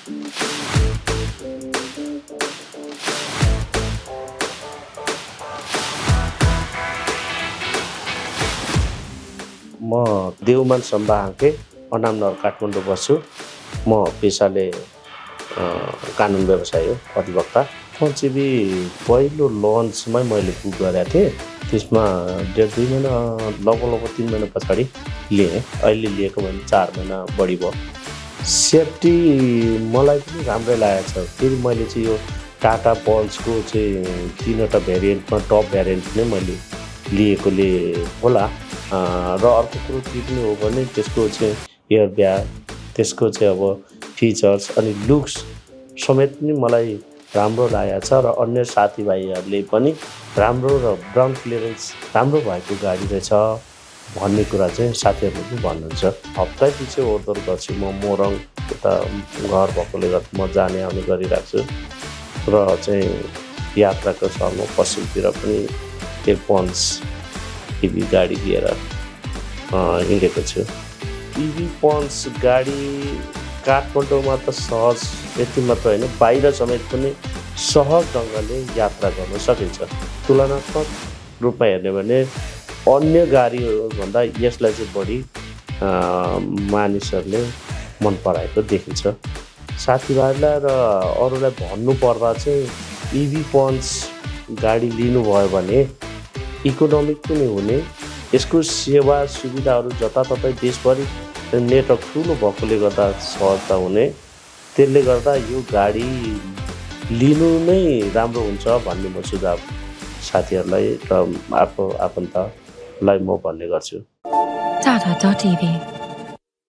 म देउमान सम्बाहाङके अनामनगर काठमाडौँ बस्छु। म पेसाले कानुन व्यवसाय हो, अधिवक्ता। पञ्चेबी पहिलो लन्चमै मैले बुक गरेको थिएँ। त्यसमा 1.5-2 महिना लगभग 3 महिना पछाडि लिएँ। अहिले लिएको भने 4 महिना बढी भयो। सेफ्टी मलाई पनि राम्रै लागेको छ। फेरि मैले चाहिँ यो टाटा पल्सको चाहिँ 3वटा भेरिएन्टमा टप भेरिएन्ट नै मैले लिएकोले होला। र अर्को कुरो के पनि हो भने त्यसको चाहिँ एयर ब्याग, त्यसको चाहिँ अब फिचर्स अनि लुक्स समेत पनि मलाई राम्रो लागेको छ। र अन्य साथीभाइहरूले पनि राम्रो र ग्राउन्ड क्लियरेन्स राम्रो भएको गाडी रहेछ भन्ने कुरा चाहिँ साथीहरूले पनि भन्नुहुन्छ। हप्तैपछि ओहोरदोहोर गर्छु म मोरङ उता घर भएकोले गर्दा म जाने आउने गरिरहेको छु। र चाहिँ यात्राको क्रममा पश्चिमतिर पनि पन्स इभी गाडी लिएर हिँडेको छु। इभी पन्स गाडी काठमाडौँमा त सहज यति मात्र होइन, बाहिर समेत पनि सहज ढङ्गले यात्रा गर्न सकिन्छ। तुलनात्मक रूपमा हेर्ने भने अन्य गाडीहरूभन्दा यसलाई चाहिँ बढी मानिसहरूले मन पराएको देखिन्छ। साथीभाइलाई र अरूलाई भन्नुपर्दा चाहिँ इभी पन्स गाडी लिनुभयो भने इकोनोमिक पनि हुने, यसको सेवा सुविधाहरू जताततै देशभरि नेटवर्क ठुलो भएकोले गर्दा सहजता हुने, त्यसले गर्दा यो गाडी लिनु नै राम्रो हुन्छ भन्ने म सुझाव साथीहरूलाई र आफन्तलाई म भन्ने गर्छु। Tata.tv